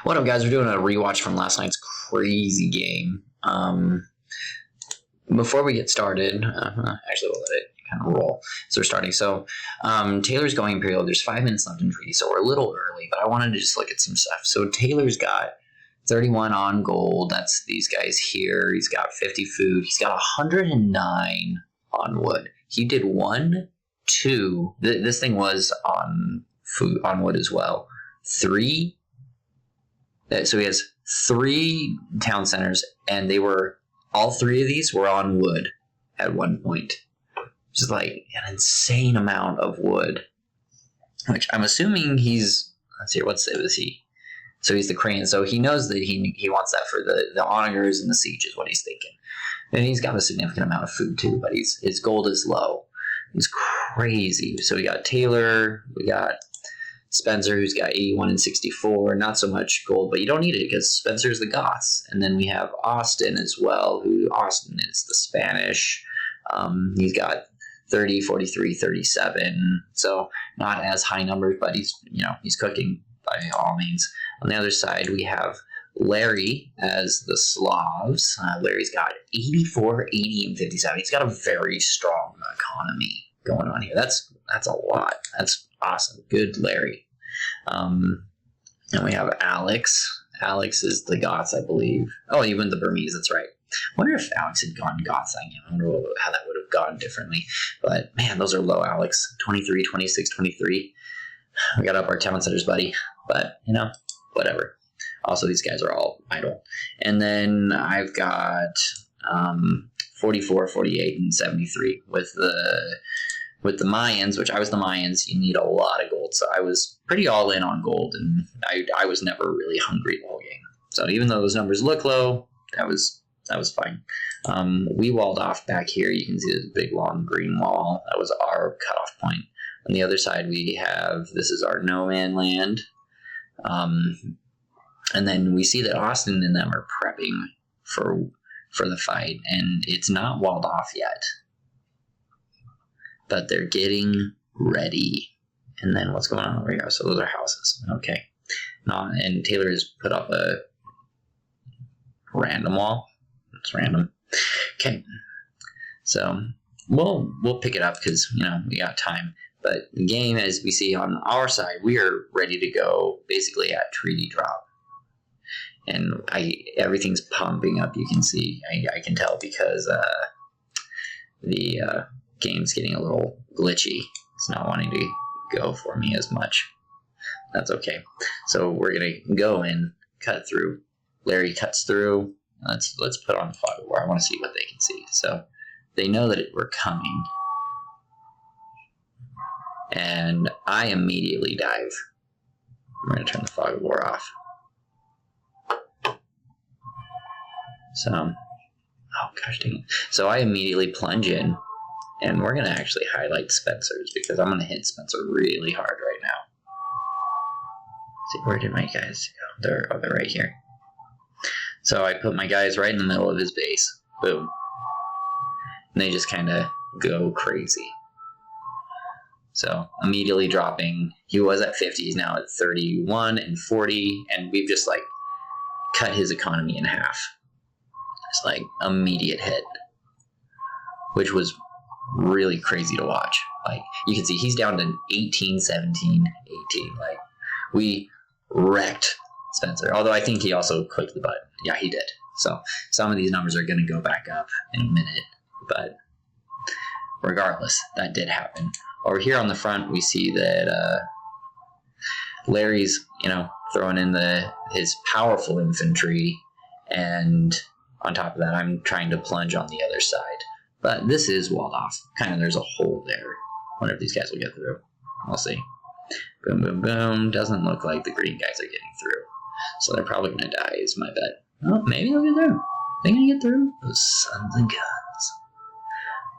What up, guys? We're doing a rewatch from last night's crazy game. Before we get started, actually, we'll let it kind of roll. So we're starting. So Taylor's going Imperial. There's 5 minutes left in treaty, so we're a little early, but I wanted to just look at some stuff. So Taylor's got 31 on gold. That's these guys here. He's got 50 food. He's got 109 on wood. He did 1, 2. This thing was on food, on wood as well. 3. So he has 3 town centers, and all 3 of these were on wood at one point. Which is like an insane amount of wood. Which I'm assuming he's, let's see, what civ is he? So he's the Crane, so he knows that he wants that for the honors and the siege is what he's thinking. And he's got a significant amount of food too, but his gold is low. It's crazy. So we got Taylor, we got Spencer, who's got 81 and 64. Not so much gold, but you don't need it because Spencer's the Goths. And then we have Austin as well, who Austin is the Spanish. He's got 30, 43, 37. So not as high numbers, but he's cooking by all means. On the other side, we have Larry as the Slavs. Larry's got 84, 80, and 57. He's got a very strong economy going on here. That's a lot. That's awesome. Good Larry. And we have Alex. Alex is the Goths, I believe. Oh, even the Burmese, that's right. I wonder if Alex had gone Goths that game. I wonder how that would have gone differently. But, man, those are low, Alex. 23, 26, 23. We got up our town centers, buddy. But, whatever. Also, these guys are all idle. And then I've got 44, 48, and 73 with the Mayans, which I was the Mayans. You need a lot of gold, so I was pretty all in on gold, and I was never really hungry the whole game. So even though those numbers look low, that was fine. We walled off back here. You can see this big long green wall. That was our cutoff point. On the other side, we have, this is our no man land. And then we see that Austin and them are prepping for the fight, and it's not walled off yet. But they're getting ready. And then what's going on over here? So those are houses. Okay. And Taylor has put up a random wall. It's random. Okay. So we'll pick it up because, we got time. But the game, as we see on our side, we are ready to go basically at treaty drop. And everything's pumping up, you can see. I can tell because the game's getting a little glitchy. It's not wanting to go for me as much. That's okay. So we're gonna go in, cut through. Larry cuts through. Let's put on the fog of war. I want to see what they can see. So they know that we're coming, and I immediately dive. I'm gonna turn the fog of war off. So, oh gosh dang it. So I immediately plunge in. And we're going to actually highlight Spencer's because I'm going to hit Spencer really hard right now. See, where did my guys go? They're right here. So I put my guys right in the middle of his base. Boom. And they just kind of go crazy. So immediately dropping. He was at 50. He's now at 31 and 40. And we've just cut his economy in half. It's immediate hit. Which was really crazy to watch. You can see he's down to 18, 17, 18. We wrecked Spencer. Although I think he also clicked the button. Yeah, he did. So some of these numbers are going to go back up in a minute. But regardless, that did happen. Over here on the front, we see that Larry's, throwing in his powerful infantry. And on top of that, I'm trying to plunge on the other side. But this is walled off. There's a hole there. Wonder if these guys will get through. We'll see. Boom, boom, boom. Doesn't look like the green guys are getting through. So they're probably going to die, is my bet. Oh, maybe they'll get through. They're going to get through? Those sons of guns.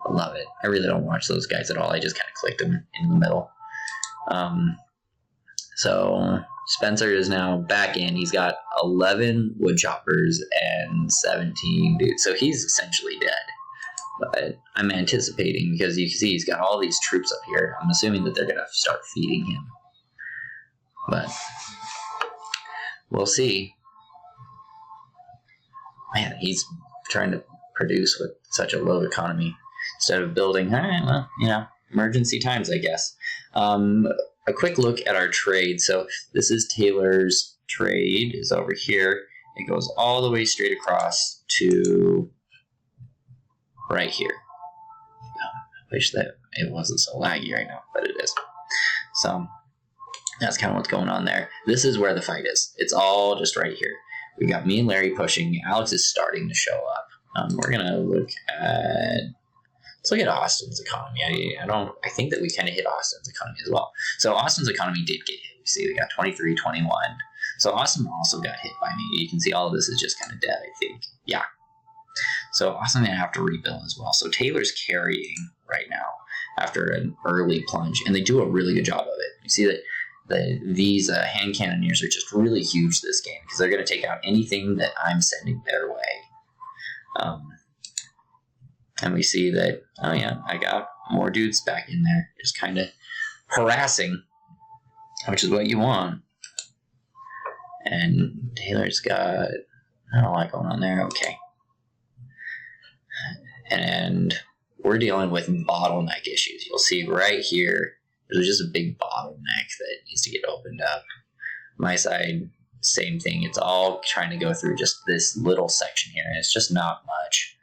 I love it. I really don't watch those guys at all. I just kind of clicked them in the middle. So Spencer is now back in. He's got 11 wood choppers and 17 dudes. So he's essentially dead. But I'm anticipating, because you can see he's got all these troops up here. I'm assuming that they're going to start feeding him. But we'll see. Man, he's trying to produce with such a low economy instead of building. Well, emergency times, I guess. A quick look at our trade. So this is Taylor's trade is over here. It goes all the way straight across to right here. I wish that it wasn't so laggy right now, but it is. So that's kind of what's going on there. This is where the fight is. It's all just right here. We got me and Larry pushing. Alex is starting to show up. We're gonna look at. Let's look at Austin's economy. I think that we kind of hit Austin's economy as well. So Austin's economy did get hit. You see, we got 23, 21. So Austin also got hit by me. You can see all of this is just kind of dead, I think. Yeah. So Austin's gonna have to rebuild as well. So Taylor's carrying right now after an early plunge, and they do a really good job of it. You see that these hand cannoneers are just really huge this game because they're going to take out anything that I'm sending their way. And we see that, oh yeah, I got more dudes back in there, just kind of harassing, which is what you want. And Taylor's got not a lot going on there. Okay. And we're dealing with bottleneck issues. You'll see right here, there's just a big bottleneck that needs to get opened up. My side, same thing. It's all trying to go through just this little section here, and it's just not much.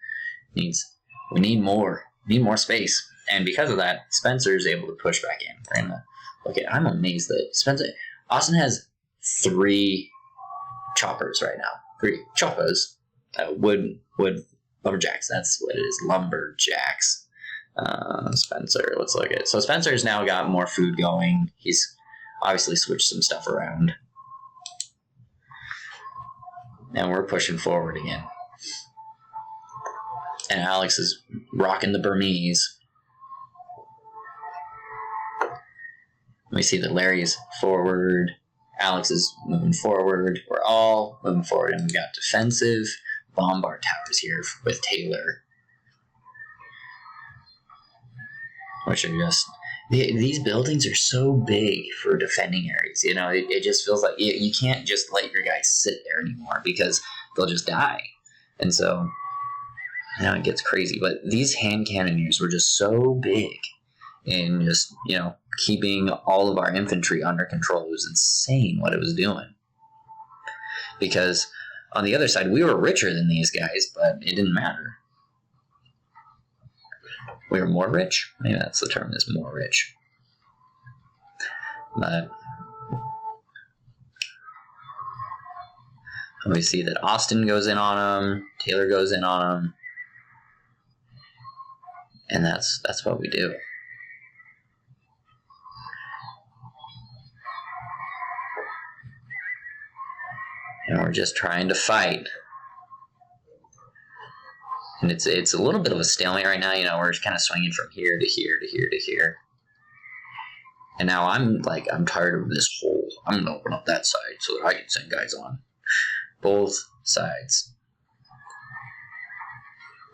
We need more. We need more space. And because of that, Spencer's able to push back in. We're gonna look at. I'm amazed that Austin has 3 choppers right now. 3 choppers. Wood lumberjacks. That's what it is. Lumberjacks. Spencer, let's look at it. So Spencer's now got more food going. He's obviously switched some stuff around. And we're pushing forward again. And Alex is rocking the Burmese. We see that Larry's forward. Alex is moving forward. We're all moving forward. And we've got defensive bombard towers here with Taylor. Which are just, these buildings are so big for defending areas. It just feels like you can't just let your guys sit there anymore because they'll just die. And so, it gets crazy. But these hand cannoneers were just so big in just, keeping all of our infantry under control. It was insane what it was doing. Because on the other side, we were richer than these guys, but it didn't matter. We were more rich? Maybe that's the term, is more rich. But we see that Austin goes in on him, Taylor goes in on him, and that's what we do. And we're just trying to fight. And it's a little bit of a stalemate right now. We're just kind of swinging from here to here to here to here. And now I'm tired of this hole. I'm going to open up that side so that I can send guys on both sides.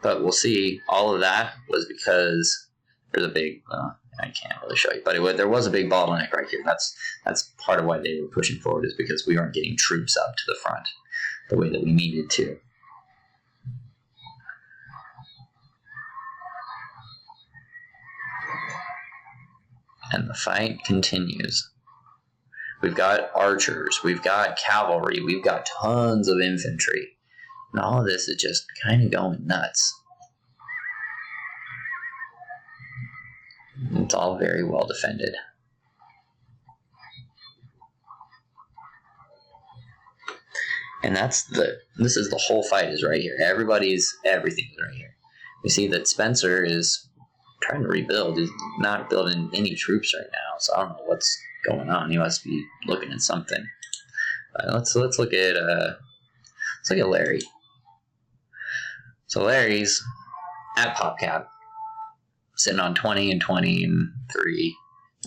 But we'll see. All of that was because there's a big, I can't really show you, but there was a big bottleneck right here. That's part of why they were pushing forward, is because we weren't getting troops up to the front the way that we needed to. And the fight continues. We've got archers, we've got cavalry, we've got tons of infantry. And all of this is just kind of going nuts. It's all very well defended. And this is the whole fight is right here. Everything is right here. We see that Spencer is trying to rebuild. He's not building any troops right now, so I don't know what's going on. He must be looking at something. Let's look at Larry. So Larry's at PopCap, sitting on 20 and 20 and 3.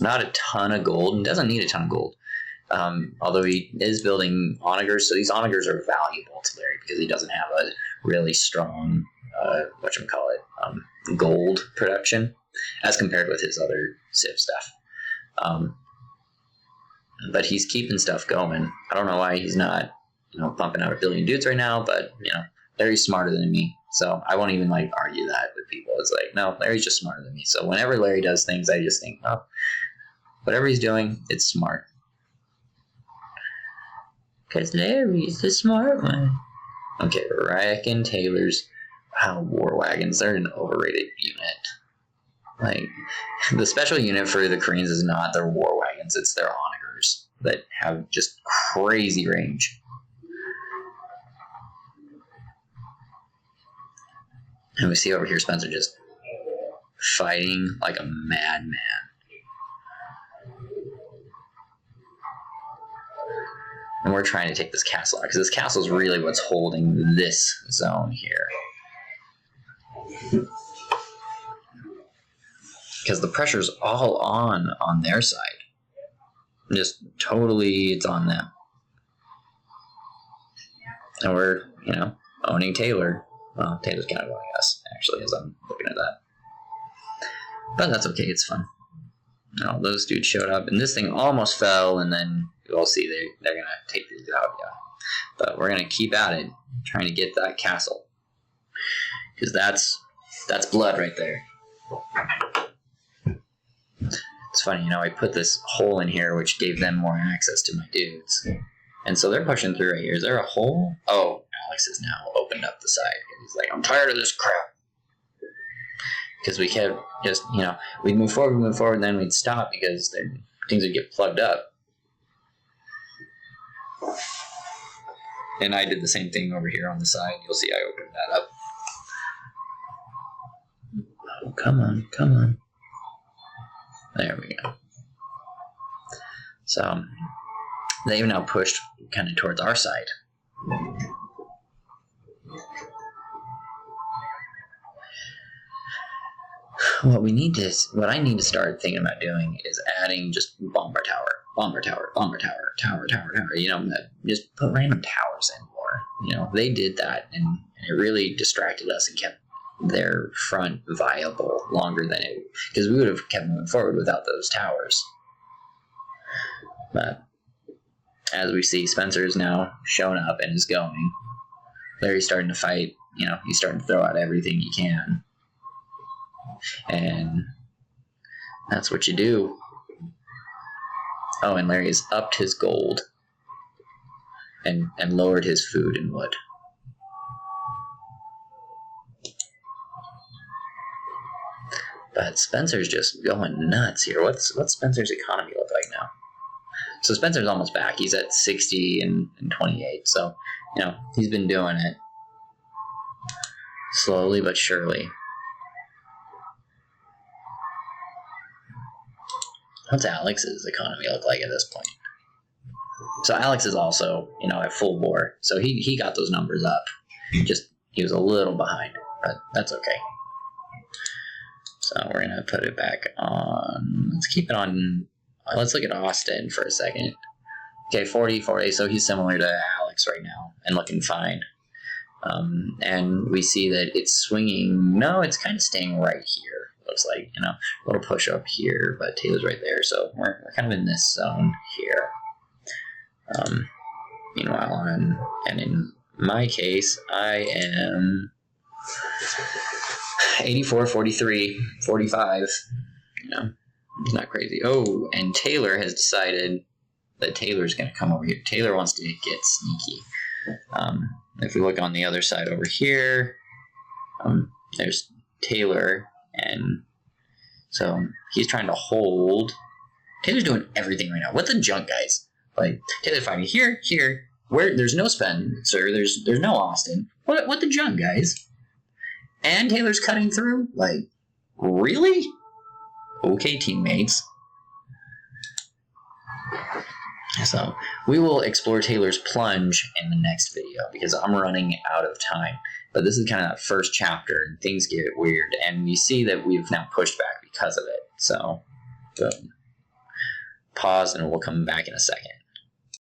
Not a ton of gold, and doesn't need a ton of gold. Although he is building onagers, so these onagers are valuable to Larry because he doesn't have a really strong, gold production as compared with his other Civ stuff. but he's keeping stuff going. I don't know why he's not, pumping out a billion dudes right now, but, Larry's smarter than me. So I won't even, argue that with people. It's like, no, Larry's just smarter than me. So whenever Larry does things, I just think, oh, whatever he's doing, it's smart. Because Larry's the smart one. Okay, Rack and Taylor's. Wow, War Wagons, they're an overrated unit. The special unit for the Koreans is not their War Wagons, it's their onagers that have just crazy range. And we see over here Spencer just fighting like a madman. And we're trying to take this castle out, because this castle is really what's holding this zone here. Because the pressure's all on their side. Just totally, it's on them. And we're, owning Taylor. Well, Taylor's kind of owning us, actually, as I'm looking at that. But that's okay, it's fun. Those dudes showed up, and this thing almost fell, and then we'll see they're going to take these out, yeah. But we're going to keep at it, trying to get that castle. Because that's blood right there. It's funny, I put this hole in here, which gave them more access to my dudes. And so they're pushing through right here. Is there a hole? Oh, Alex has now opened up the side. He's like, I'm tired of this crap. Because we kept just, we'd move forward, and then we'd stop because then things would get plugged up. And I did the same thing over here on the side. You'll see I opened that up. Oh, come on. There we go. So, they've now pushed kind of towards our side. What I need to start thinking about doing is adding just bomber tower, just put random towers in more. They did that, and it really distracted us and kept their front viable longer than it, because we would have kept moving forward without those towers. But as we see, Spencer's now shown up and is going. Larry's starting to fight. He's starting to throw out everything he can. And that's what you do. Oh, and Larry has upped his gold and lowered his food and wood. But Spencer's just going nuts here. What's Spencer's economy look like now? So Spencer's almost back. He's at 60 and 28. So, he's been doing it slowly but surely. What's Alex's economy look like at this point? So Alex is also, at full bore. So he got those numbers up. He was a little behind, but that's okay. So we're going to put it back on. Let's keep it on. Let's look at Austin for a second. Okay, 40. So he's similar to Alex right now and looking fine. And we see that it's swinging. No, it's kind of staying right here. Looks like, a little push up here, but Taylor's right there. So we're kind of in this zone here. Meanwhile, and in my case, I am 84, 43, 45. It's not crazy. Oh, and Taylor has decided that Taylor's going to come over here. Taylor wants to get sneaky. If we look on the other side over here, there's Taylor, and so he's trying to hold. Taylor's doing everything right now. What the junk, guys? Taylor's fighting here, where there's no Spencer, there's no Austin. What the junk, guys? And Taylor's cutting through? Really? Okay, teammates. So, we will explore Taylor's plunge in the next video, because I'm running out of time. But this is kind of that first chapter, and things get weird, and you see that we've now pushed back because of it. So, boom. Pause, and we'll come back in a second.